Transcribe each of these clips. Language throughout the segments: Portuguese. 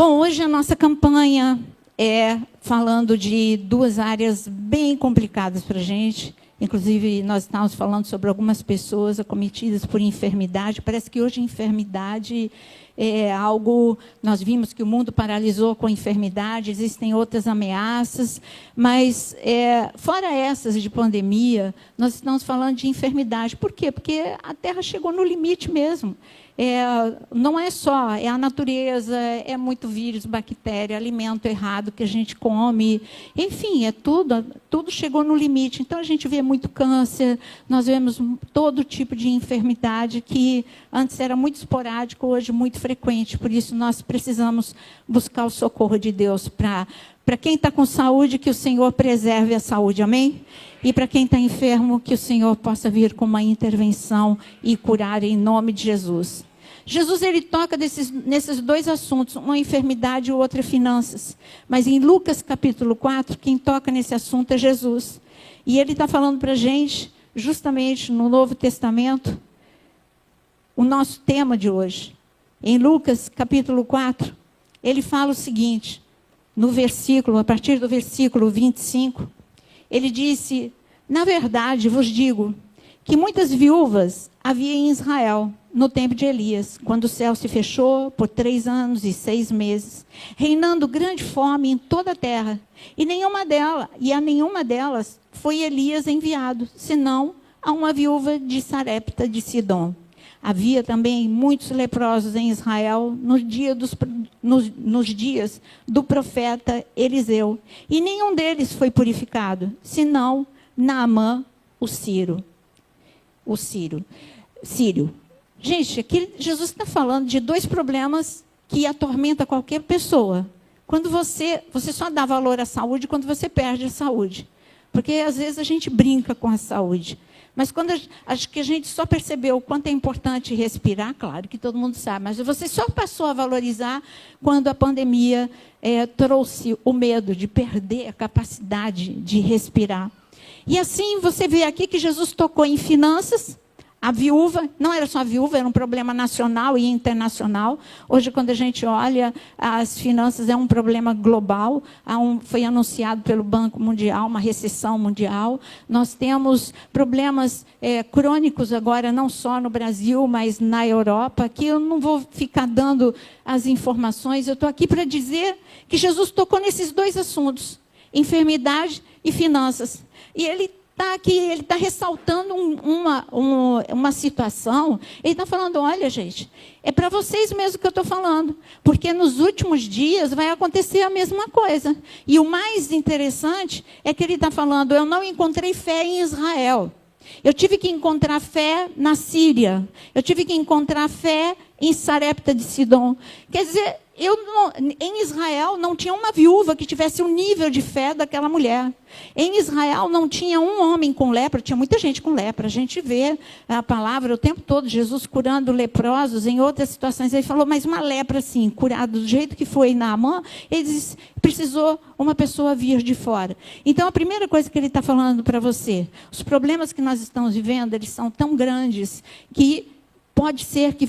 Bom, hoje a nossa campanha é falando de duas áreas bem complicadas para a gente. Inclusive, nós estávamos falando sobre algumas pessoas acometidas por enfermidade. Parece que hoje a enfermidade é algo... Nós vimos que o mundo paralisou com a enfermidade, existem outras ameaças, mas, fora essas de pandemia, nós estamos falando de enfermidade. Por quê? Porque a Terra chegou no limite mesmo. Não é só, é a natureza, é muito vírus, bactéria, alimento errado que a gente come, enfim, tudo chegou no limite. Então, a gente vê muito câncer, nós vemos todo tipo de enfermidade que antes era muito esporádico, hoje muito frequente. Por isso, nós precisamos buscar o socorro de Deus para quem está com saúde, que o Senhor preserve a saúde, amém? E para quem está enfermo, que o Senhor possa vir com uma intervenção e curar em nome de Jesus. Jesus, ele toca nesses dois assuntos, uma enfermidade e outra finanças. Mas em Lucas capítulo 4, quem toca nesse assunto é Jesus. E ele está falando para a gente, justamente no Novo Testamento, o nosso tema de hoje. Em Lucas capítulo 4, ele fala o seguinte, a partir do versículo 25, ele disse: na verdade vos digo que muitas viúvas havia em Israel no tempo de Elias, quando o céu se fechou por 3 anos e 6 meses, reinando grande fome em toda a terra, e a nenhuma delas foi Elias enviado, senão a uma viúva de Sarepta de Sidom. Havia também muitos leprosos em Israel nos dias do profeta Eliseu, e nenhum deles foi purificado, senão Naamã, o sírio. Gente, aqui Jesus está falando de 2 problemas que atormentam qualquer pessoa. Quando você só dá valor à saúde quando você perde a saúde. Porque às vezes a gente brinca com a saúde. Mas acho que a gente só percebeu o quanto é importante respirar, claro que todo mundo sabe, mas você só passou a valorizar quando a pandemia trouxe o medo de perder a capacidade de respirar. E assim você vê aqui que Jesus tocou em finanças. A viúva, não era só a viúva, era um problema nacional e internacional. Hoje, quando a gente olha, as finanças é um problema global. Foi anunciado pelo Banco Mundial uma recessão mundial. Nós temos problemas crônicos agora, não só no Brasil, mas na Europa. Aqui eu não vou ficar dando as informações. Eu estou aqui para dizer que Jesus tocou nesses 2 assuntos, enfermidade e finanças. E ele está aqui, ele está ressaltando uma situação. Ele está falando, olha, gente, é para vocês mesmo que eu estou falando, porque nos últimos dias vai acontecer a mesma coisa. E o mais interessante é que ele está falando, eu não encontrei fé em Israel. Eu tive que encontrar fé na Síria. Eu tive que encontrar fé em Sarepta de Sidom. Quer dizer, em Israel não tinha uma viúva que tivesse o nível de fé daquela mulher. Em Israel não tinha um homem com lepra, tinha muita gente com lepra. A gente vê a palavra o tempo todo, Jesus curando leprosos, em outras situações. Ele falou, mas uma lepra assim, curada do jeito que foi Naamã, ele disse, precisou uma pessoa vir de fora. Então, a primeira coisa que ele está falando para você, os problemas que nós estamos vivendo, eles são tão grandes que pode ser que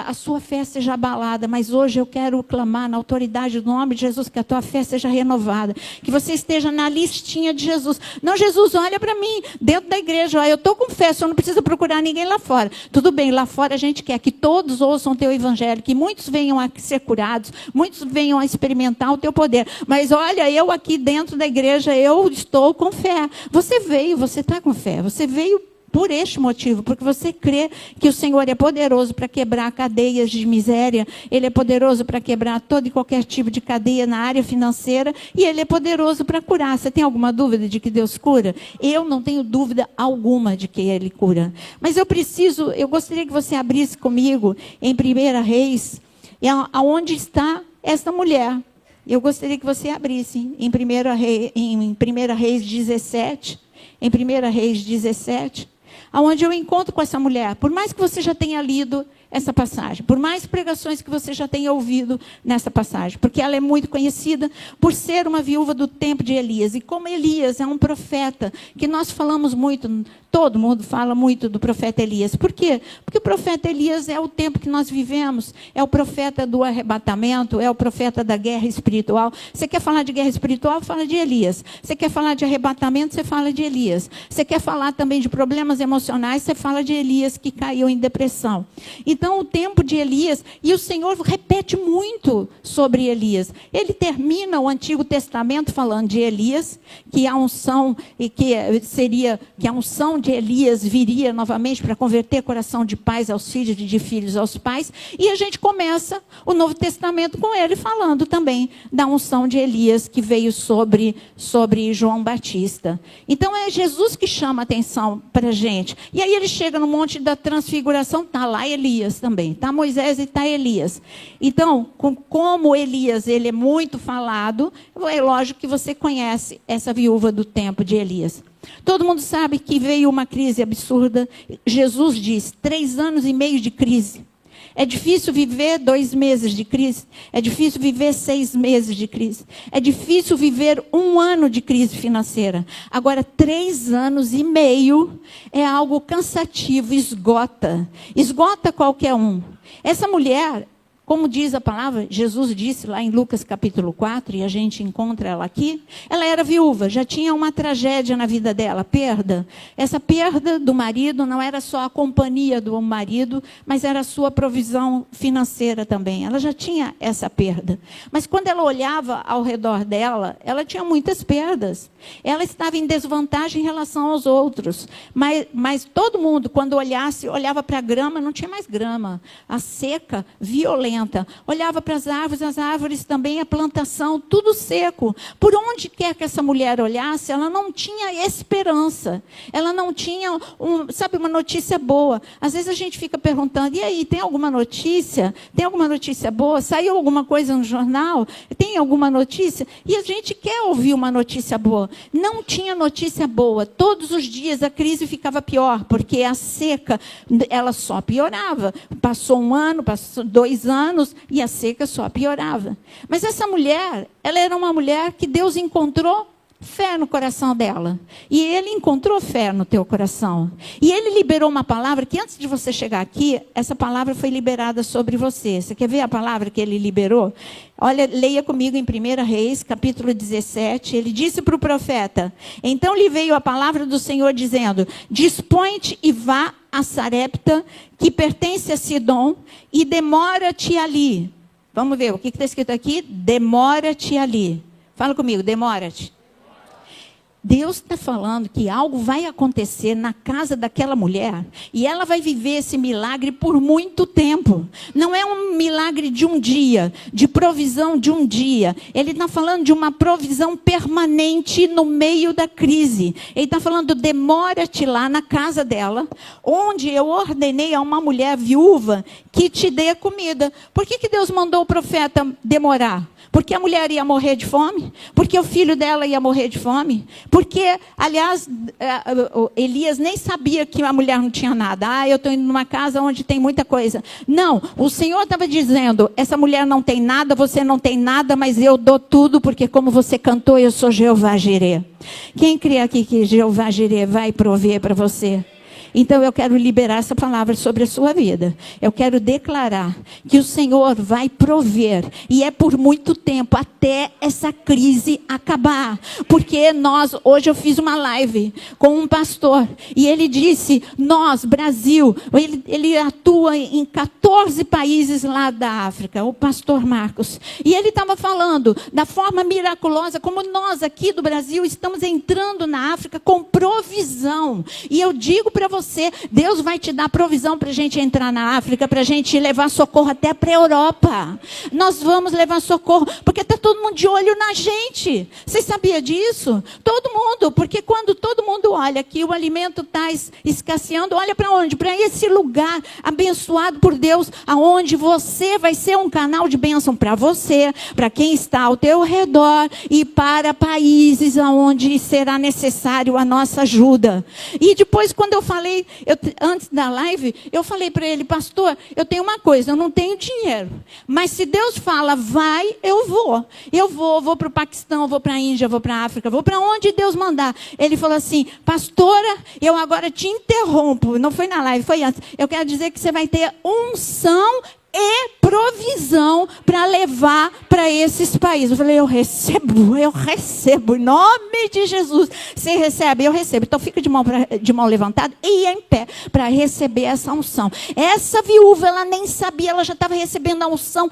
a sua fé seja abalada, mas hoje eu quero clamar na autoridade do nome de Jesus, que a tua fé seja renovada, que você esteja na listinha de Jesus. Não, Jesus, olha para mim, dentro da igreja, eu estou com fé, só não precisa procurar ninguém lá fora. Tudo bem, lá fora a gente quer que todos ouçam o teu evangelho, que muitos venham a ser curados, muitos venham a experimentar o teu poder. Mas olha, eu aqui dentro da igreja, eu estou com fé. Você está com fé, você veio por este motivo, porque você crê que o Senhor é poderoso para quebrar cadeias de miséria, Ele é poderoso para quebrar todo e qualquer tipo de cadeia na área financeira, e Ele é poderoso para curar. Você tem alguma dúvida de que Deus cura? Eu não tenho dúvida alguma de que Ele cura. Mas eu gostaria que você abrisse comigo em 1 Reis, aonde está esta mulher. Eu gostaria que você abrisse em 1 Reis 17, aonde eu encontro com essa mulher. Por mais que você já tenha lido essa passagem, por mais pregações que você já tenha ouvido nessa passagem, porque ela é muito conhecida por ser uma viúva do tempo de Elias. E como Elias é um profeta, que nós falamos muito, todo mundo fala muito do profeta Elias. Por quê? Porque o profeta Elias é o tempo que nós vivemos, é o profeta do arrebatamento, é o profeta da guerra espiritual. Você quer falar de guerra espiritual? Fala de Elias. Você quer falar de arrebatamento? Você fala de Elias. Você quer falar também de problemas emocionais? Você fala de Elias que caiu em depressão. Então, o tempo de Elias, e o Senhor repete muito sobre Elias. Ele termina o Antigo Testamento falando de Elias, que a unção, e que a unção de Elias viria novamente para converter coração de pais aos filhos e de filhos aos pais. E a gente começa o Novo Testamento com ele falando também da unção de Elias que veio sobre João Batista. Então, é Jesus que chama a atenção para a gente. E aí ele chega no Monte da Transfiguração, está lá Elias também. Está Moisés e está Elias. Então, como Elias ele é muito falado, é lógico que você conhece essa viúva do tempo de Elias. Todo mundo sabe que veio uma crise absurda. Jesus diz, 3 anos e meio de crise. É difícil viver 2 meses de crise. É difícil viver 6 meses de crise. É difícil viver 1 ano de crise financeira. Agora, 3 anos e meio é algo cansativo, esgota. Esgota qualquer um. Essa mulher, como diz a palavra, Jesus disse lá em Lucas capítulo 4, e a gente encontra ela aqui, ela era viúva, já tinha uma tragédia na vida dela, perda. Essa perda do marido não era só a companhia do marido, mas era a sua provisão financeira também. Ela já tinha essa perda. Mas quando ela olhava ao redor dela, ela tinha muitas perdas. Ela estava em desvantagem em relação aos outros. Mas todo mundo, quando olhava para a grama, não tinha mais grama. A seca, violenta. Olhava para as árvores também, a plantação, tudo seco. Por onde quer que essa mulher olhasse, ela não tinha esperança. Ela não tinha, uma notícia boa. Às vezes a gente fica perguntando, e aí, tem alguma notícia? Tem alguma notícia boa? Saiu alguma coisa no jornal? Tem alguma notícia? E a gente quer ouvir uma notícia boa. Não tinha notícia boa. Todos os dias a crise ficava pior, porque a seca, ela só piorava. Passou 1 ano, passou 2 anos, e a seca só piorava. Mas essa mulher, ela era uma mulher que Deus encontrou fé no coração dela. E ele encontrou fé no teu coração. E ele liberou uma palavra que antes de você chegar aqui, essa palavra foi liberada sobre você. Você quer ver a palavra que ele liberou? Olha, leia comigo em 1 Reis, capítulo 17. Ele disse para o profeta, então lhe veio a palavra do Senhor dizendo, dispõe-te e vá a Sarepta, que pertence a Sidom, e demora-te ali. Vamos ver, o que está escrito aqui? Demora-te ali. Fala comigo, demora-te. Deus está falando que algo vai acontecer na casa daquela mulher e ela vai viver esse milagre por muito tempo. Não é um milagre de um dia, de provisão de um dia. Ele está falando de uma provisão permanente no meio da crise. Ele está falando, demora-te lá na casa dela, onde eu ordenei a uma mulher viúva que te dê comida. Por que Deus mandou o profeta demorar? Porque a mulher ia morrer de fome? Porque o filho dela ia morrer de fome? Porque, aliás, Elias nem sabia que a mulher não tinha nada. Eu estou indo numa casa onde tem muita coisa. Não, o Senhor estava dizendo, essa mulher não tem nada, você não tem nada, mas eu dou tudo, porque como você cantou, eu sou Jeová Jireh. Quem crê aqui que Jeová Jireh vai prover para você? Então eu quero liberar essa palavra sobre a sua vida. Eu quero declarar que o Senhor vai prover. E é por muito tempo, até essa crise acabar. Porque hoje eu fiz uma live com um pastor. E ele disse, nós, Brasil, ele atua em 14 países lá da África. O pastor Marcos. E ele estava falando da forma miraculosa como nós aqui do Brasil estamos entrando na África com provisão. E eu digo para você, Deus vai te dar provisão para a gente entrar na África, para a gente levar socorro até para a Europa. Nós vamos levar socorro, porque está todo mundo de olho na gente. Você sabia disso? Todo mundo, porque quando todo mundo olha que o alimento está escasseando, olha para onde? Para esse lugar abençoado por Deus, aonde você vai ser um canal de bênção para você, para quem está ao teu redor e para países aonde será necessário a nossa ajuda. E depois, quando eu falei falei, antes da live, eu falei para ele, pastor, eu tenho uma coisa, eu não tenho dinheiro. Mas se Deus fala, vai, eu vou. Eu vou para o Paquistão, vou para a Índia, vou para a África, vou para onde Deus mandar. Ele falou assim, pastora, eu agora te interrompo. Não foi na live, foi antes. Eu quero dizer que você vai ter unção e provisão para levar para esses países. Eu falei, eu recebo, em nome de Jesus. Você recebe? Eu recebo. Então fica de mão levantada e em pé para receber essa unção. Essa viúva, ela nem sabia, ela já estava recebendo a unção.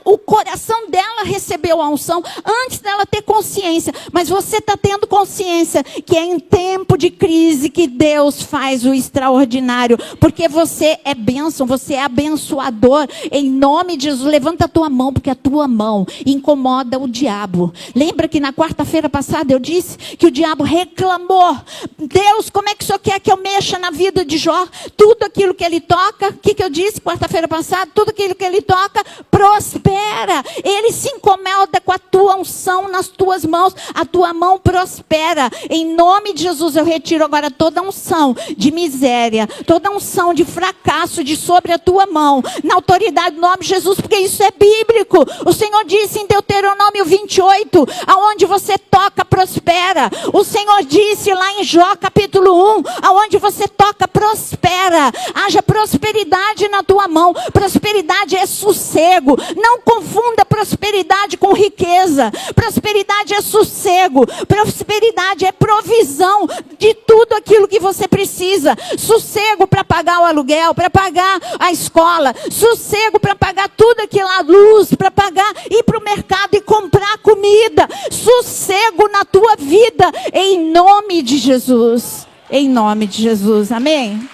O coração dela recebeu a unção antes dela ter consciência. Mas você está tendo consciência que é em tempo de crise que Deus faz o extraordinário. Porque você é bênção, você é abençoador. Em nome de Jesus, levanta a tua mão, porque a tua mão incomoda o diabo. Lembra que na quarta-feira passada eu disse que o diabo reclamou. Deus, como é que o Senhor quer que eu mexa na vida de Jó? Tudo aquilo que ele toca, o que eu disse quarta-feira passada? Tudo aquilo que ele toca, prospera. Ele se incomoda com a tua unção nas tuas mãos. A tua mão prospera. Em nome de Jesus, eu retiro agora toda unção de miséria, toda unção de fracasso de sobre a tua mão. Na autoridade do nome de Jesus, porque isso é bíblico. O Senhor disse em Deuteronômio 28, aonde você toca, prospera. O Senhor disse lá em Jó capítulo 1, aonde você toca, prospera. Haja prosperidade na tua mão. Prosperidade é sossego. Não confunda prosperidade com riqueza. Prosperidade é sossego. Prosperidade é provisão de tudo aquilo que você precisa. Sossego para pagar o aluguel, para pagar a escola. Sossego para pagar tudo aquilo, a luz, para pagar, ir para o mercado e comprar comida. Sossego na tua vida, em nome de Jesus. Em nome de Jesus, amém?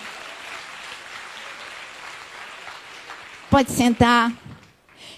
Pode sentar.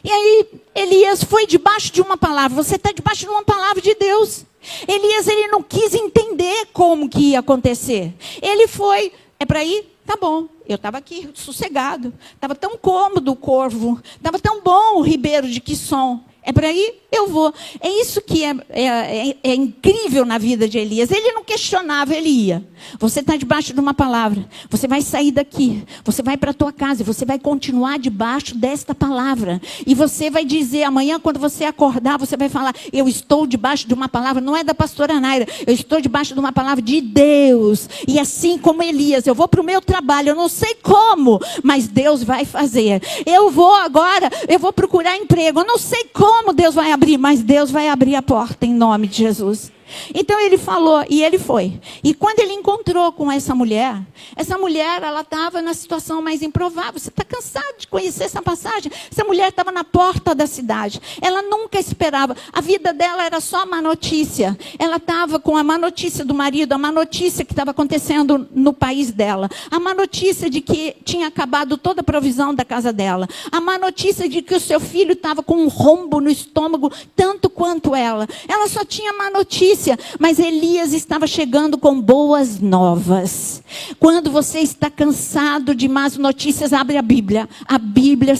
E aí, Elias foi debaixo de uma palavra. Você está debaixo de uma palavra de Deus. Elias, ele não quis entender como que ia acontecer. Ele foi, é para ir? Tá bom, eu estava aqui sossegado, estava tão cômodo o Corvo, estava tão bom o Ribeiro de Quisson. É para ir? Eu vou. É isso que é incrível na vida de Elias. Ele não questionava, ele ia. Você está debaixo de uma palavra. Você vai sair daqui. Você vai para a tua casa e você vai continuar debaixo desta palavra. E você vai dizer, amanhã quando você acordar, você vai falar, eu estou debaixo de uma palavra, não é da pastora Naira, eu estou debaixo de uma palavra de Deus. E assim como Elias, eu vou para o meu trabalho, eu não sei como, mas Deus vai fazer. Eu vou procurar emprego, eu não sei como Deus vai abrir, mas Deus vai abrir a porta em nome de Jesus. Então ele falou e ele foi. E quando ele encontrou com essa mulher, ela estava na situação mais improvável. Você está cansado de conhecer essa passagem? Essa mulher estava na porta da cidade. Ela nunca esperava. A vida dela era só má notícia. Ela estava com a má notícia do marido, a má notícia que estava acontecendo no país dela. A má notícia de que tinha acabado toda a provisão da casa dela. A má notícia de que o seu filho estava com um rombo no estômago, tanto quanto ela. Ela só tinha má notícia. Mas Elias estava chegando com boas novas. Quando você está cansado de más notícias, abre a Bíblia. A Bíblia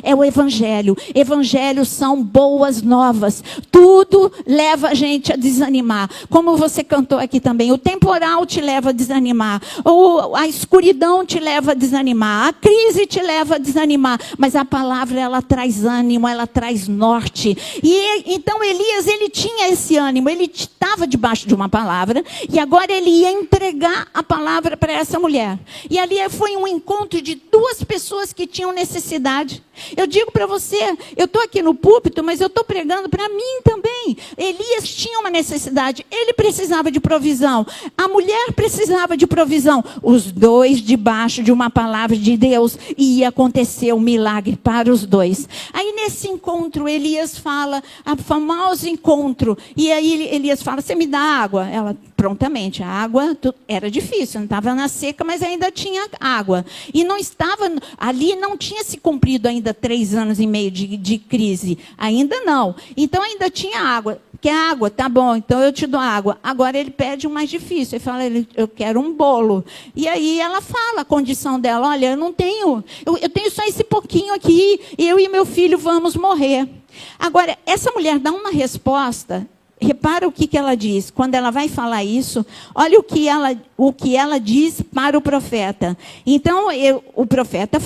é o Evangelho. Evangelhos são boas novas. Tudo leva a gente a desanimar. Como você cantou aqui também. O temporal te leva a desanimar. Ou a escuridão te leva a desanimar. A crise te leva a desanimar. Mas a palavra, ela traz ânimo, ela traz norte. E então Elias, ele tinha esse ânimo. Ele estava debaixo de uma palavra e agora ele ia entregar a palavra para essa mulher. E ali foi um encontro de duas pessoas que tinham necessidade. Eu digo para você, eu estou aqui no púlpito, mas eu estou pregando para mim também. Elias tinha uma necessidade, ele precisava de provisão, a mulher precisava de provisão. Os dois debaixo de uma palavra de Deus e ia acontecer um milagre para os dois. Aí nesse encontro, Elias fala, o famoso encontro, e aí Elias fala, você me dá água? Ela, prontamente, a água era difícil, não estava na seca, mas ainda tinha água. E não estava, ali não tinha se cumprido ainda 3 anos e meio de crise, ainda não. Então ainda tinha água. Quer água? Tá bom, então eu te dou água. Agora ele pede o mais difícil, ele fala, eu quero um bolo. E aí ela fala a condição dela, olha, eu não tenho, eu tenho só esse pouquinho aqui, eu e meu filho vamos morrer. Agora, essa mulher dá uma resposta repara o que ela diz. Quando ela vai falar isso, olha o que ela diz para o profeta. Então, o profeta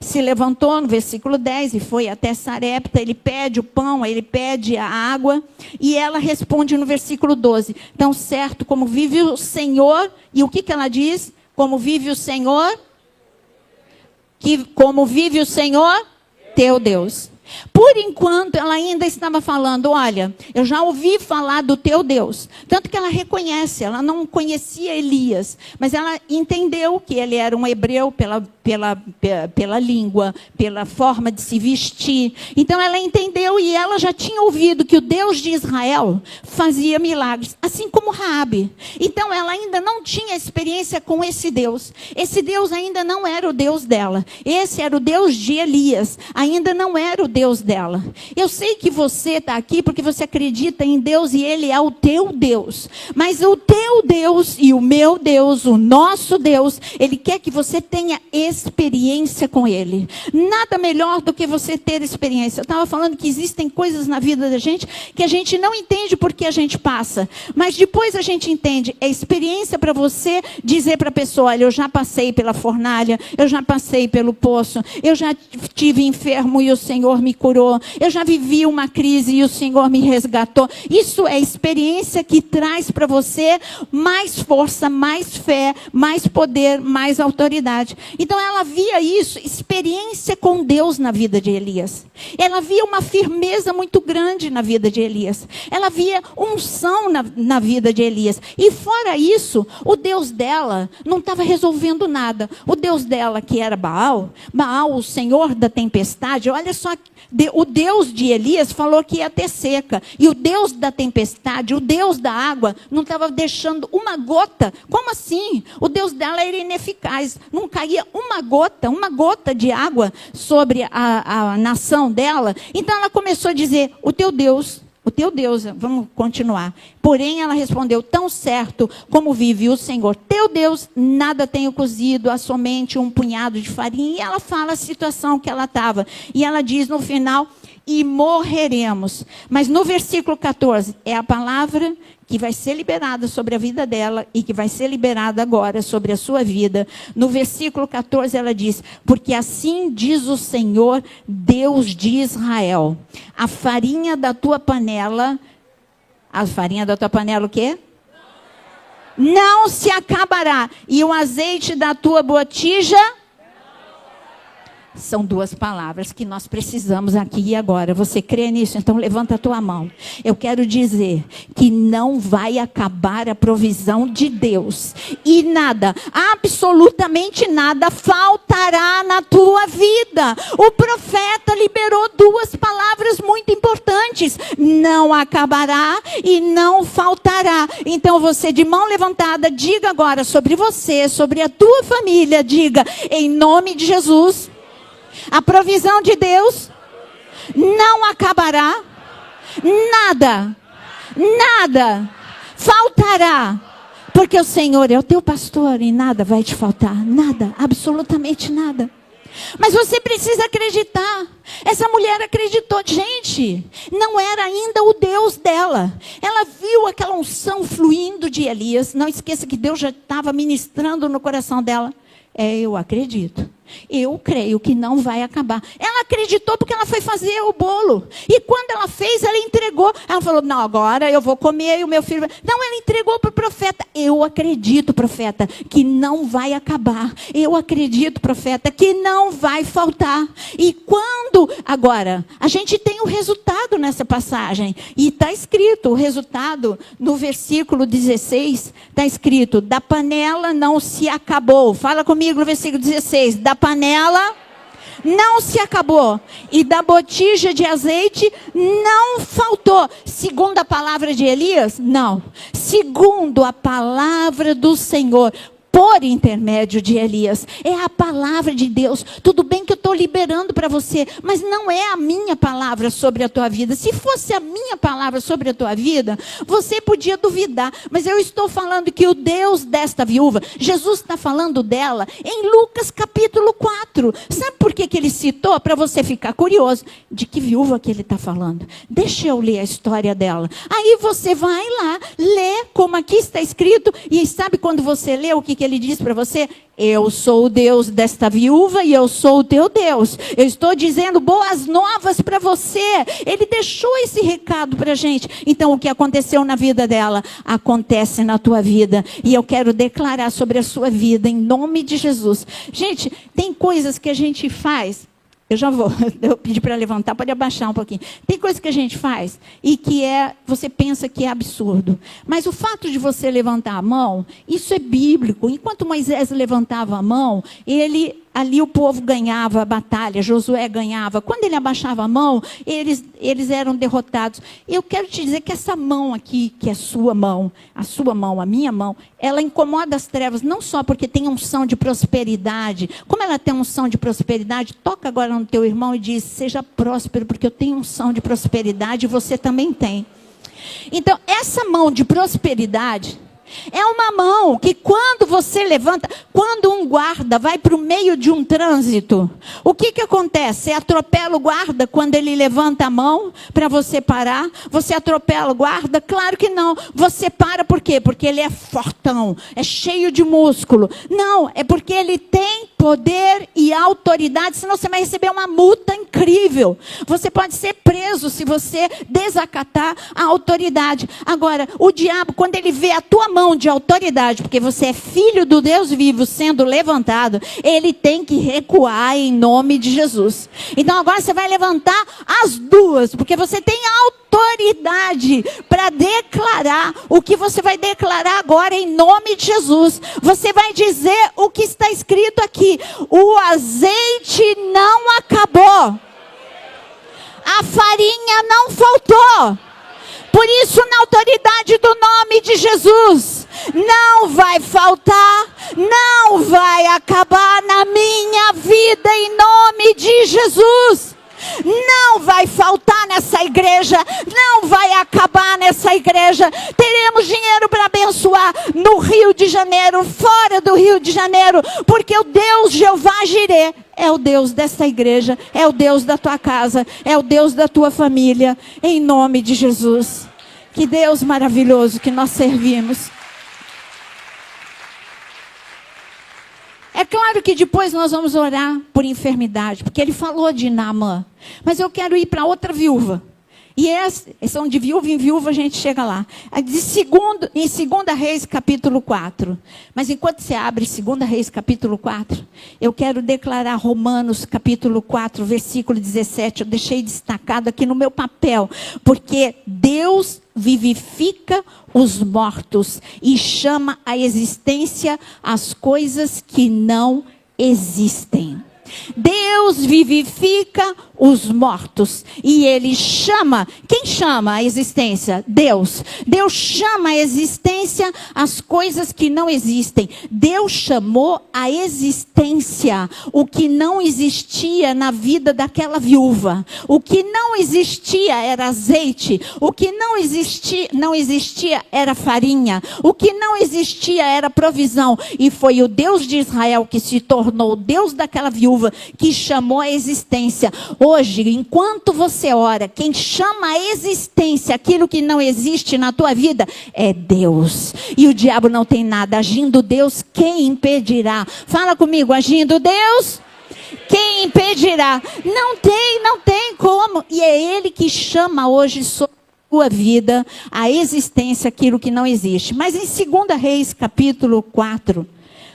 se levantou no versículo 10 e foi até Sarepta. Ele pede o pão, ele pede a água. E ela responde no versículo 12. Tão certo como vive o Senhor. E o que ela diz? Como vive o Senhor? Como vive o Senhor? Teu Deus. Por enquanto, ela ainda estava falando, olha, eu já ouvi falar do teu Deus. Tanto que ela reconhece, ela não conhecia Elias, mas ela entendeu que ele era um hebreu pela língua, pela forma de se vestir. Então ela entendeu e ela já tinha ouvido que o Deus de Israel fazia milagres, assim como Raabe. Então ela ainda não tinha experiência com esse Deus. Esse Deus ainda não era o Deus dela. Esse era o Deus de Elias, ainda não era o Deus dela. Eu sei que você está aqui porque você acredita em Deus e Ele é o teu Deus. Mas o teu Deus e o meu Deus, o nosso Deus, Ele quer que você tenha experiência com Ele. Nada melhor do que você ter experiência. Eu estava falando que existem coisas na vida da gente que a gente não entende porque a gente passa. Mas depois a gente entende. É experiência para você dizer para a pessoa, olha, eu já passei pela fornalha, eu já passei pelo poço, eu já estive enfermo e o Senhor me curou, eu já vivi uma crise e o Senhor me resgatou. Isso é experiência que traz para você mais força, mais fé, mais poder, mais autoridade. Então ela via isso, experiência com Deus na vida de Elias. Ela via uma firmeza muito grande na vida de Elias. Ela via unção na vida de Elias. E fora isso, o Deus dela não estava resolvendo nada. O Deus dela, que era Baal, o Senhor da tempestade, olha só, o Deus de Elias falou que ia ter seca. E o Deus da tempestade, o Deus da água, não estava deixando uma gota. Como assim? O Deus dela era ineficaz. Não caía uma gota de água sobre a nação dela. Então ela começou a dizer, o teu Deus, vamos continuar. Porém ela respondeu, tão certo como vive o Senhor teu Deus, nada tenho cozido, há somente um punhado de farinha. E ela fala a situação que ela estava. E ela diz no final, e morreremos. Mas no versículo 14, é a palavra que vai ser liberada sobre a vida dela e que vai ser liberada agora sobre a sua vida. No versículo 14 ela diz, porque assim diz o Senhor, Deus de Israel, a farinha da tua panela o quê? Não se acabará. E o azeite da tua botija? São duas palavras que nós precisamos aqui e agora. Você crê nisso? Então levanta a tua mão. Eu quero dizer que não vai acabar a provisão de Deus. E nada, absolutamente nada faltará na tua vida. O profeta liberou duas palavras muito importantes. Não acabará e não faltará. Então você de mão levantada, diga agora sobre você, sobre a tua família. Diga, em nome de Jesus, a provisão de Deus não acabará, nada faltará, porque o Senhor é o teu pastor e nada vai te faltar, nada, absolutamente nada. Mas você precisa acreditar. Essa mulher acreditou. Gente, não era ainda o Deus dela. Ela viu aquela unção fluindo de Elias. Não esqueça que Deus já estava ministrando no coração dela. Eu acredito. Eu creio que não vai acabar. Ela acreditou porque ela foi fazer o bolo. E quando ela fez, ela entregou. Ela falou, não, agora eu vou comer e o meu filho vai... Não, ela entregou para o profeta. Eu acredito, profeta, que não vai acabar. Eu acredito, profeta, que não vai faltar. E quando... Agora, a gente tem o resultado nessa passagem. E está escrito o resultado no versículo 16. Está escrito, da panela não se acabou. Fala comigo no versículo 16. Da panela não se acabou e da botija de azeite não faltou. Segundo a palavra de Elias? Não. Segundo a palavra do Senhor. por intermédio de Elias. É a palavra de Deus. Tudo bem que eu estou liberando para você, mas não é a minha palavra sobre a tua vida. Se fosse a minha palavra sobre a tua vida, você podia duvidar. Mas eu estou falando que o Deus desta viúva, Jesus está falando dela em Lucas capítulo 4. Sabe por que ele citou? Para você ficar curioso. De que viúva que ele está falando? Deixa eu ler a história dela. Aí você vai lá, lê como aqui está escrito. E sabe quando você lê o que ele diz para você? Eu sou o Deus desta viúva e eu sou o teu Deus. Eu estou dizendo boas novas para você. Ele deixou esse recado para a gente. Então o que aconteceu na vida dela, acontece na tua vida. E eu quero declarar sobre a sua vida, em nome de Jesus. Gente, tem coisas que a gente faz. Eu já vou, eu pedi para levantar, pode abaixar um pouquinho. Tem coisa que a gente faz e que você pensa que é absurdo. Mas o fato de você levantar a mão, isso é bíblico. Enquanto Moisés levantava a mão, ali o povo ganhava a batalha, Josué ganhava. Quando ele abaixava a mão, eles eram derrotados. Eu quero te dizer que essa mão aqui, que é sua mão, a minha mão, ela incomoda as trevas, não só porque tem unção de prosperidade. Como ela tem unção de prosperidade, toca agora no teu irmão e diz, seja próspero, porque eu tenho unção de prosperidade e você também tem. Então, essa mão de prosperidade é uma mão que quando você levanta, quando um guarda vai para o meio de um trânsito, o que acontece? Você atropela o guarda quando ele levanta a mão para você parar? Você atropela o guarda? Claro que não. Você para por quê? Porque ele é fortão, é cheio de músculo. Não, é porque ele tem poder e autoridade, senão você vai receber uma multa incrível. Você pode ser preso se você desacatar a autoridade. Agora, o diabo, quando ele vê a tua mão de autoridade, porque você é filho do Deus vivo sendo levantado, ele tem que recuar em nome de Jesus. Então agora você vai levantar as duas, porque você tem autoridade para declarar o que você vai declarar agora em nome de Jesus. Você vai dizer o que está escrito aqui: o azeite não acabou, a farinha não faltou. Por isso, na autoridade do nome de Jesus, não vai faltar, não vai acabar na minha vida em nome de Jesus. Não vai faltar nessa igreja, não vai acabar nessa igreja. Teremos dinheiro para abençoar no Rio de Janeiro, fora do Rio de Janeiro, porque o Deus Jeová Jireh é o Deus dessa igreja, é o Deus da tua casa, é o Deus da tua família, em nome de Jesus. Que Deus maravilhoso que nós servimos. É claro que depois nós vamos orar por enfermidade, porque ele falou de Naamã. Mas eu quero ir para outra viúva. E são de viúva em viúva, a gente chega lá. Em 2 Reis, capítulo 4. Mas enquanto você abre 2 Reis, capítulo 4, eu quero declarar Romanos, capítulo 4, versículo 17. Eu deixei destacado aqui no meu papel. Porque Deus vivifica os mortos e chama à existência as coisas que não existem. Deus vivifica os mortos e ele chama. Quem chama a existência? Deus. Deus chama a existência as coisas que não existem. Deus chamou a existência o que não existia na vida daquela viúva. O que não existia era azeite. O que não existia era farinha. O que não existia era provisão. E foi o Deus de Israel que se tornou o Deus daquela viúva, que chamou a existência. Hoje, enquanto você ora, quem chama a existência aquilo que não existe na tua vida é Deus. E o diabo não tem nada. Agindo Deus, quem impedirá? Fala comigo, agindo Deus, quem impedirá? Não tem como. E é Ele que chama hoje sobre a tua vida a existência aquilo que não existe. Mas em 2 Reis, capítulo 4,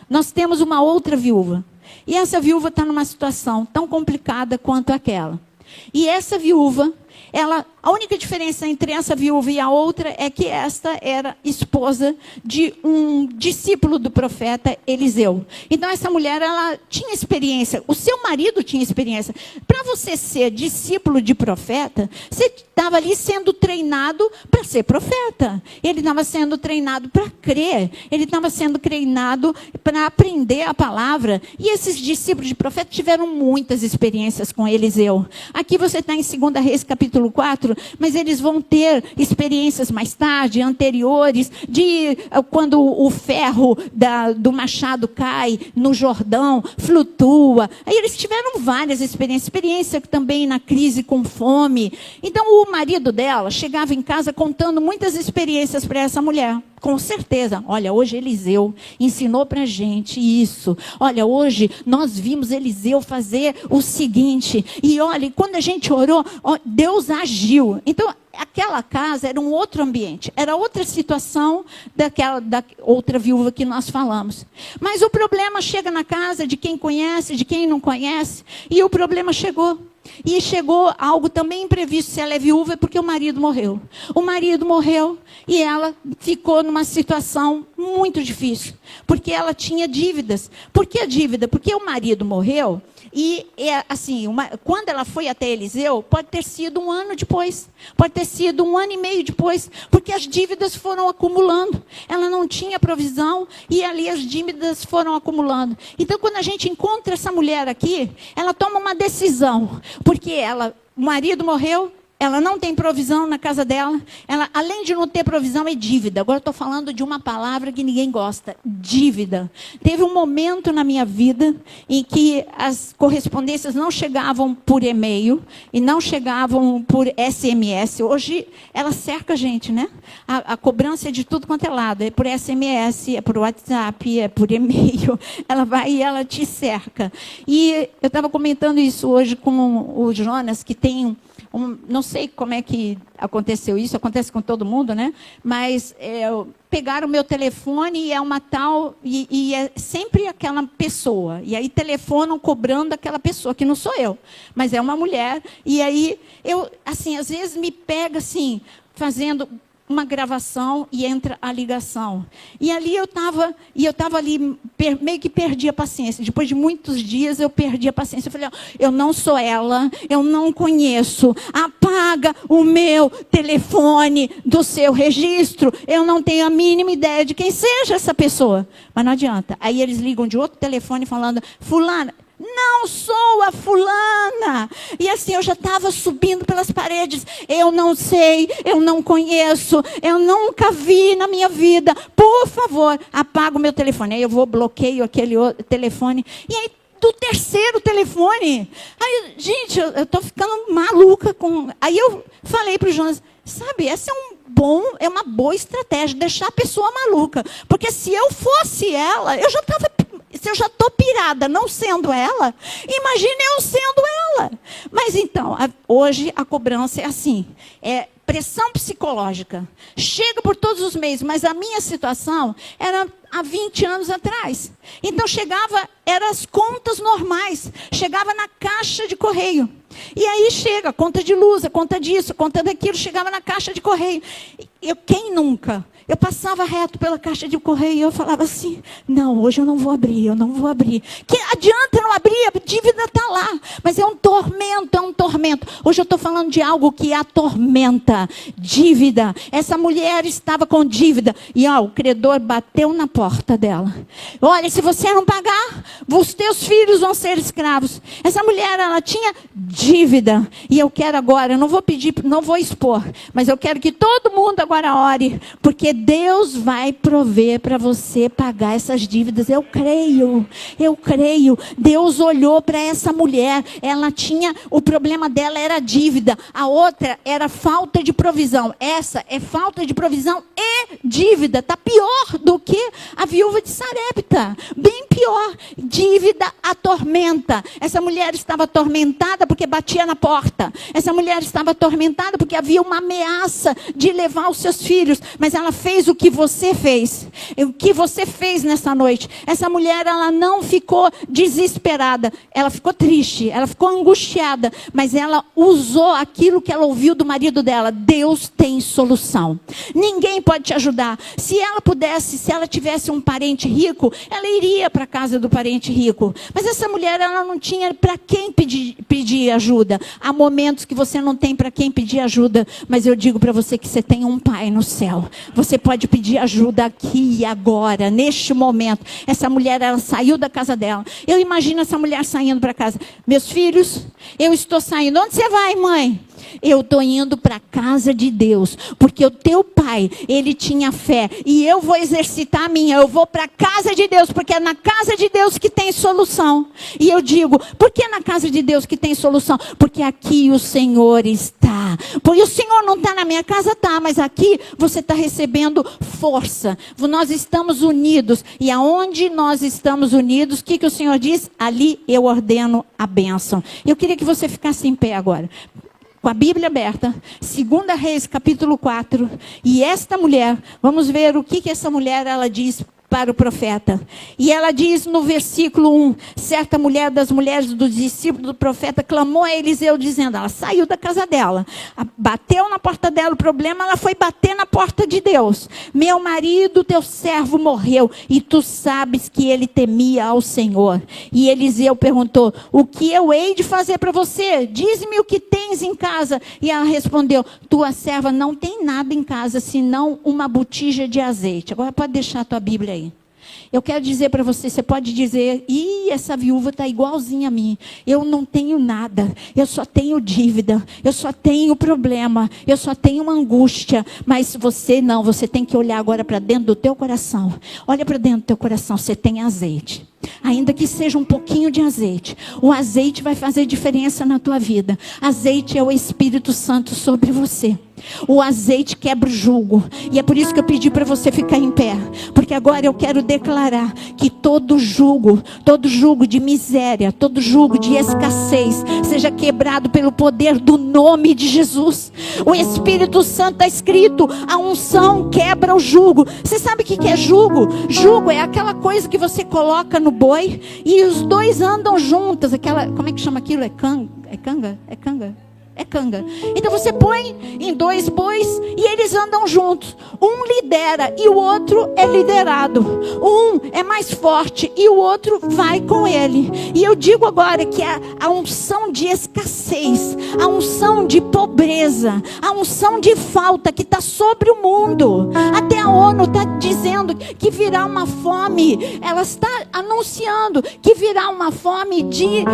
nós temos uma outra viúva. E essa viúva está numa situação tão complicada quanto aquela. E essa viúva, A única diferença entre essa viúva e a outra é que esta era esposa de um discípulo do profeta Eliseu. Então, essa mulher, ela tinha experiência. O seu marido tinha experiência. Para você ser discípulo de profeta, você estava ali sendo treinado para ser profeta. Ele estava sendo treinado para crer. Ele estava sendo treinado para aprender a palavra. E esses discípulos de profeta tiveram muitas experiências com Eliseu. Aqui você está em 2 Reis, capítulo 4, mas eles vão ter experiências mais tarde, anteriores, de quando o ferro do machado cai no Jordão, flutua. Aí eles tiveram várias experiências. Experiência também na crise com fome. Então o marido dela chegava em casa contando muitas experiências para essa mulher. Com certeza. Olha, hoje Eliseu ensinou para a gente isso. Olha, hoje nós vimos Eliseu fazer o seguinte. E olha, quando a gente orou, Deus agiu. Então, aquela casa era um outro ambiente. Era outra situação da outra viúva que nós falamos. Mas o problema chega na casa de quem conhece, de quem não conhece. E o problema chegou. E chegou algo também imprevisto. Se ela é viúva é porque o marido morreu. O marido morreu e ela ficou numa situação muito difícil. Porque ela tinha dívidas. Por que dívida? Porque o marido morreu e, assim, quando ela foi até Eliseu, pode ter sido 1 ano depois. Pode ter sido 1 ano e meio depois. Porque as dívidas foram acumulando. Ela não tinha provisão e ali as dívidas foram acumulando. Então, quando a gente encontra essa mulher aqui, ela toma uma decisão. Porque o marido morreu, ela não tem provisão na casa dela. Ela, além de não ter provisão, é dívida. Agora eu estou falando de uma palavra que ninguém gosta. Dívida. Teve um momento na minha vida em que as correspondências não chegavam por e-mail e não chegavam por SMS. Hoje ela cerca a gente, né? A cobrança é de tudo quanto é lado. É por SMS, é por WhatsApp, é por e-mail. Ela vai e ela te cerca. E eu estava comentando isso hoje com o Jonas, que tem... não sei como é que aconteceu isso, acontece com todo mundo, né? Mas pegaram o meu telefone e é uma tal, e é sempre aquela pessoa. E aí telefonam cobrando aquela pessoa, que não sou eu, mas é uma mulher. E aí, assim, às vezes me pega assim, fazendo uma gravação e entra a ligação. E ali eu estava ali, meio que perdi a paciência. Depois de muitos dias eu perdi a paciência. Eu falei, eu não sou ela, eu não conheço. Apaga o meu telefone do seu registro. Eu não tenho a mínima ideia de quem seja essa pessoa. Mas não adianta. Aí eles ligam de outro telefone falando, fulana, não sou a fulana. E assim, eu já estava subindo pelas paredes. Eu não sei, eu não conheço, eu nunca vi na minha vida. Por favor, apaga o meu telefone. Aí eu bloqueio aquele outro telefone. E aí, do terceiro telefone, aí, gente, eu estou ficando maluca com... Aí eu falei para o Jonas, sabe, essa é uma boa estratégia, deixar a pessoa maluca. Porque se eu fosse ela, se eu já estou pirada não sendo ela, imagine eu sendo ela. Mas então, hoje a cobrança é assim, é pressão psicológica. Chega por todos os meios, mas a minha situação era há 20 anos atrás. Então eram as contas normais, chegava na caixa de correio. E aí chega a conta de luz, a conta disso, a conta daquilo, chegava na caixa de correio. Quem nunca? Eu passava reto pela caixa de correio e eu falava assim, não, hoje eu não vou abrir, eu não vou abrir. Que adianta não abrir, a dívida está lá. Mas é um tormento, é um tormento. Hoje eu estou falando de algo que atormenta, dívida. Essa mulher estava com dívida e o credor bateu na porta dela. Olha, se você não pagar, os teus filhos vão ser escravos. Essa mulher, ela tinha dívida. E eu quero agora, eu não vou pedir, não vou expor, mas eu quero que todo mundo agora ore, porque Deus vai prover para você pagar essas dívidas. Eu creio. Deus olhou para essa mulher. Ela tinha, o problema dela era dívida. A outra era falta de provisão. Essa é falta de provisão e dívida. Está pior do que a viúva de Sarepta. Bem pior. Dívida atormenta. Essa mulher estava atormentada porque batia na porta. Essa mulher estava atormentada porque havia uma ameaça de levar os seus filhos. Mas ela fez o que você fez. O que você fez nessa noite. Essa mulher, ela não ficou desesperada. Ela ficou triste, ela ficou angustiada. Mas ela usou aquilo que ela ouviu do marido dela. Deus tem solução. Ninguém pode te ajudar. Se ela pudesse, se ela tivesse um parente rico, ela iria para a casa do parente rico. Mas essa mulher, ela não tinha para quem pedir ajuda. Há momentos que você não tem para quem pedir ajuda. Mas eu digo para você que você tem um pai no céu. Você pode pedir ajuda aqui e agora, neste momento. Essa mulher, ela saiu da casa dela. Eu imagino essa mulher saindo para casa. Meus filhos, eu estou saindo. Onde você vai, mãe? Eu estou indo para a casa de Deus, porque o teu pai, ele tinha fé, e eu vou exercitar a minha, eu vou para a casa de Deus, porque é na casa de Deus que tem solução. E eu digo, por que na casa de Deus que tem solução? Porque aqui o Senhor está. Porque o Senhor não está na minha casa, tá, mas aqui você está recebendo força. Nós estamos unidos, e aonde nós estamos unidos, o que o Senhor diz? Ali eu ordeno a bênção. Eu queria que você ficasse em pé agora, com a Bíblia aberta, 2 Reis, capítulo 4. E esta mulher, vamos ver o que essa mulher, ela diz para o profeta. E ela diz no versículo 1, certa mulher das mulheres dos discípulos do profeta clamou a Eliseu dizendo, ela saiu da casa dela, bateu na porta dela, o problema, ela foi bater na porta de Deus. Meu marido, teu servo, morreu, e tu sabes que ele temia ao Senhor. E Eliseu perguntou, o que eu hei de fazer para você? Diz-me o que tens em casa. E ela respondeu, tua serva não tem nada em casa, senão uma botija de azeite. Agora pode deixar a tua Bíblia aí. Eu quero dizer para você, você pode dizer, essa viúva está igualzinha a mim. Eu não tenho nada, eu só tenho dívida, eu só tenho problema, eu só tenho uma angústia. Mas você não, você tem que olhar agora para dentro do teu coração. Olha para dentro do teu coração, você tem azeite. Ainda que seja um pouquinho de azeite, o azeite vai fazer diferença na tua vida. Azeite é o Espírito Santo sobre você. O azeite quebra o jugo. E é por isso que eu pedi para você ficar em pé. Porque agora eu quero declarar que todo jugo de miséria, todo jugo de escassez, seja quebrado pelo poder do nome de Jesus. O Espírito Santo está escrito, a unção quebra o jugo. Você sabe o que é jugo? Jugo é aquela coisa que você coloca no boi e os dois andam juntas. Aquela, como é que chama aquilo? É canga? É canga. Então você põe em dois bois e eles andam juntos. Um lidera e o outro é liderado. Um é mais forte e o outro vai com ele. E eu digo agora que a unção de escassez, a unção de pobreza, a unção de falta que está sobre o mundo. Até a ONU está dizendo que virá uma fome. Ela está anunciando que virá uma fome de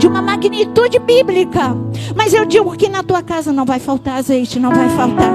uma magnitude bíblica. Mas eu digo que na tua casa não vai faltar azeite, não vai faltar.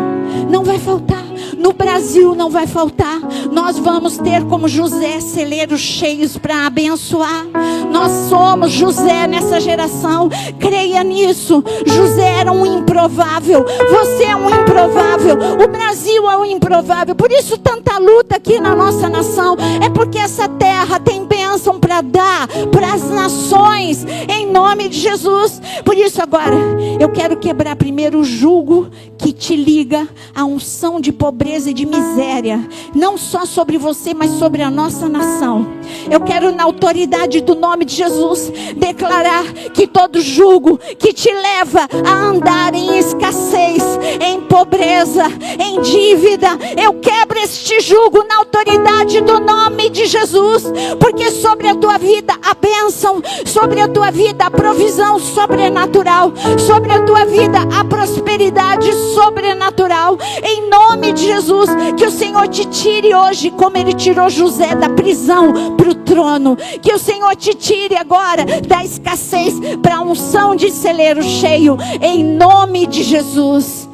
Não vai faltar. No Brasil não vai faltar. Nós vamos ter como José celeiros cheios para abençoar. Nós somos José nessa geração. Creia nisso. José era um improvável. Você é um improvável. O Brasil é um improvável. Por isso tanta luta aqui na nossa nação. É porque essa terra tem bênção para dar para as nações. Em nome de Jesus. Por isso agora eu quero quebrar primeiro o jugo que te liga à unção de pobreza e de miséria, não só sobre você, mas sobre a nossa nação. Eu quero, na autoridade do nome de Jesus, declarar que todo jugo que te leva a andar em escassez, em pobreza, em dívida, eu quebro este jugo na autoridade do nome de Jesus, porque sobre a tua vida a bênção, sobre a tua vida a provisão sobrenatural, sobre a tua vida a prosperidade sobrenatural. Em nome de Jesus, que o Senhor te tire hoje, como Ele tirou José da prisão para o trono. Que o Senhor te tire agora da escassez para a unção de celeiro cheio, em nome de Jesus.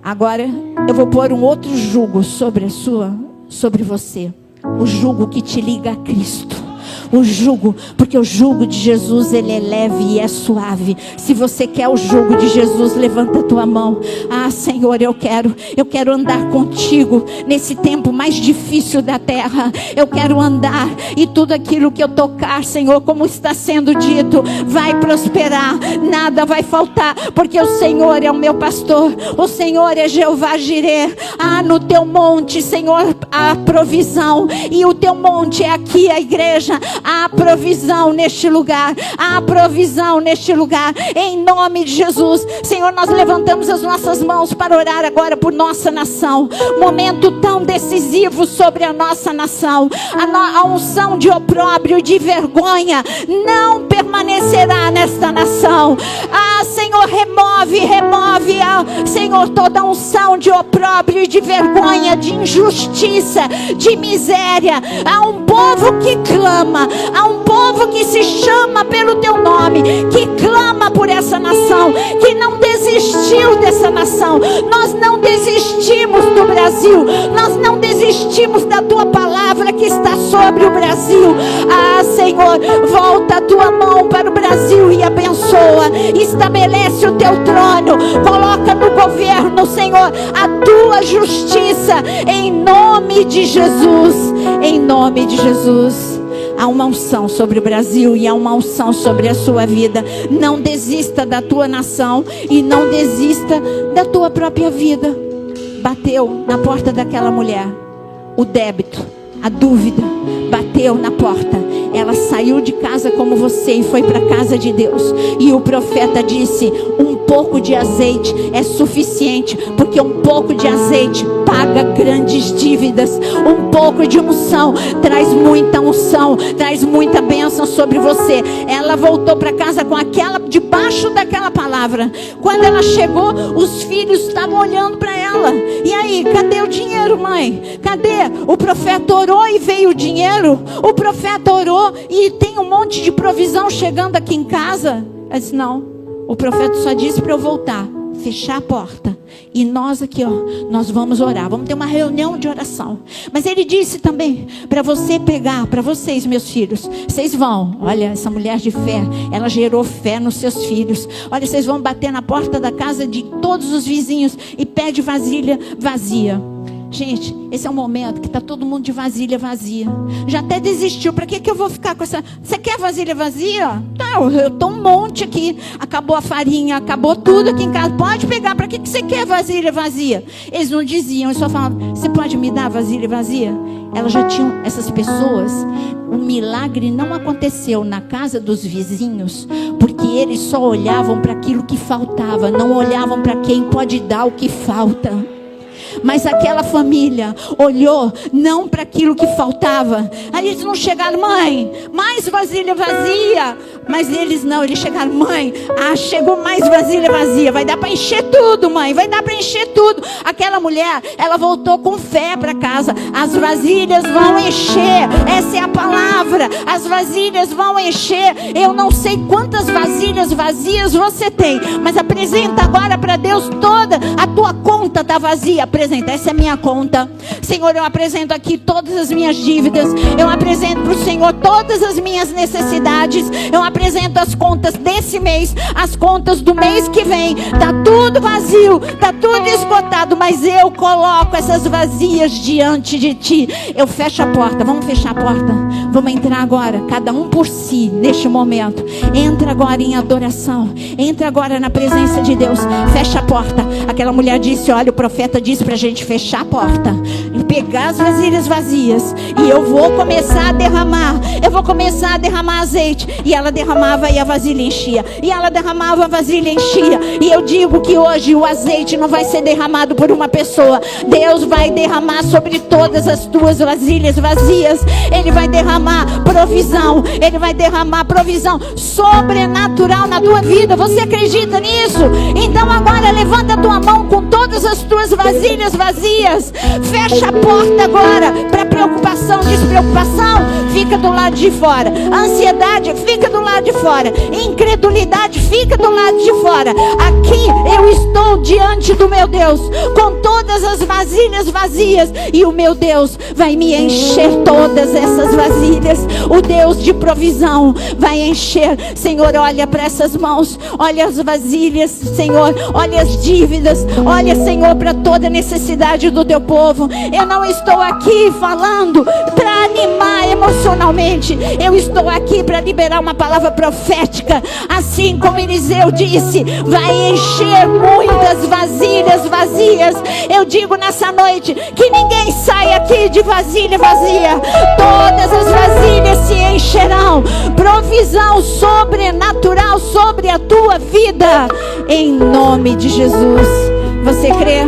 Agora eu vou pôr um outro jugo sobre você. O jugo que te liga a Cristo. O jugo, porque o jugo de Jesus, ele é leve e é suave. Se você quer o jugo de Jesus, levanta a tua mão. Ah, Senhor, eu quero andar contigo nesse tempo mais difícil da terra. Eu quero andar, e tudo aquilo que eu tocar, Senhor, como está sendo dito, vai prosperar, nada vai faltar, porque o Senhor é o meu pastor, o Senhor é Jeová Jireh. Ah, no teu monte, Senhor, há provisão, e o teu monte é aqui a igreja. Há provisão neste lugar, há provisão neste lugar, em nome de Jesus. Senhor, nós levantamos as nossas mãos para orar agora por nossa nação. Momento tão decisivo sobre a nossa nação. A unção de opróbrio, de vergonha não permanecerá nesta nação. Ah, Senhor, remove, Senhor, toda unção de opróbrio e de vergonha, de injustiça, de miséria. Há um povo que clama, há um povo que se chama pelo teu nome, que clama por essa nação, que não desistiu dessa nação. Nós não desistimos do Brasil, nós não desistimos da tua palavra que está sobre o Brasil. Ah, Senhor, volta a tua mão para o Brasil e abençoa, estabelece o teu trono, coloca no governo, Senhor, a tua justiça, em nome de Jesus, em nome de Jesus. Há uma unção sobre o Brasil e há uma unção sobre a sua vida. Não desista da tua nação e não desista da tua própria vida. Bateu na porta daquela mulher o débito, a dúvida, bateu na porta. Ela saiu de casa como você e foi para a casa de Deus. E o profeta disse: um pouco de azeite é suficiente, porque um pouco de azeite paga grandes dívidas. Um pouco de unção traz muita unção, traz muita bênção sobre você. Ela voltou para casa com aquela, debaixo daquela palavra. Quando ela chegou, os filhos estavam olhando para ela. E aí, cadê o dinheiro, mãe? Cadê? O profeta orou e veio o dinheiro. O profeta orou e tem um monte de provisão chegando aqui em casa. Ela disse: não, o profeta só disse para eu voltar, fechar a porta, e nós aqui, nós vamos orar, vamos ter uma reunião de oração. Mas ele disse também para você pegar, para vocês, meus filhos, vocês vão, olha, essa mulher de fé, ela gerou fé nos seus filhos. Olha, vocês vão bater na porta da casa de todos os vizinhos e pede vasilha vazia. Gente, esse é um momento que está todo mundo de vasilha vazia. Já até desistiu. Para que eu vou ficar com essa? Você quer vasilha vazia? Tá, eu estou um monte aqui. Acabou a farinha, acabou tudo aqui em casa. Pode pegar. Para que você quer vasilha vazia? Eles não diziam, eles só falavam: você pode me dar vasilha vazia? Elas já tinham, essas pessoas, o milagre não aconteceu na casa dos vizinhos, porque eles só olhavam para aquilo que faltava, não olhavam para quem pode dar o que falta. Mas aquela família olhou não para aquilo que faltava. Aí eles não chegaram: mãe, mais vasilha vazia. Mas eles não, eles chegaram: mãe, chegou mais vasilha vazia. Vai dar para encher tudo, mãe, vai dar para encher tudo. Aquela mulher, ela voltou com fé para casa. As vasilhas vão encher, essa é a palavra. As vasilhas vão encher. Eu não sei quantas vasilhas vazias você tem, mas apresenta agora para Deus toda a tua conta está vazia. Apresenta, essa é a minha conta. Senhor, eu apresento aqui todas as minhas dívidas. Eu apresento para o Senhor todas as minhas necessidades. Eu apresento as contas desse mês, as contas do mês que vem. Está tudo vazio, está tudo esgotado, mas eu coloco essas vazias diante de ti. Eu fecho a porta. Vamos fechar a porta. Vamos entrar agora, cada um por si, neste momento. Entra agora em adoração. Entra agora na presença de Deus. Fecha a porta. Aquela mulher disse: olha, o profeta disse para a gente fechar a porta e pegar as vasilhas vazias, e eu vou começar a derramar. Eu vou começar a derramar azeite. E ela derramava e a vasilha enchia. E ela derramava, a vasilha enchia. E eu digo que hoje o azeite não vai ser derramado por uma pessoa. Deus vai derramar sobre todas as tuas vasilhas vazias. Ele vai derramar provisão. Ele vai derramar provisão sobrenatural na tua vida. Você acredita nisso? Então agora levanta a tua mão com todas as tuas vasilhas vazias. Fecha a porta agora para preocupação, despreocupação, fica do lado de fora. Ansiedade, fica do lado de fora. Incredulidade, fica do lado de fora. Aqui eu estou diante do meu Deus, com todas as vasilhas vazias, e o meu Deus vai me encher todas essas vasilhas. O Deus de provisão vai encher. Senhor, olha para essas mãos, olha as vasilhas, Senhor, olha as dívidas, olha, Senhor, para toda necessidade do teu povo. Eu não estou aqui falando para animar emocionalmente, eu estou aqui para liberar uma palavra profética. Assim como Eliseu disse, vai encher muitas vasilhas vazias. Eu digo nessa noite que ninguém sai aqui de vasilha vazia. Todas as vasilhas se encherão. Provisão sobrenatural sobre a tua vida, em nome de Jesus. Você crê?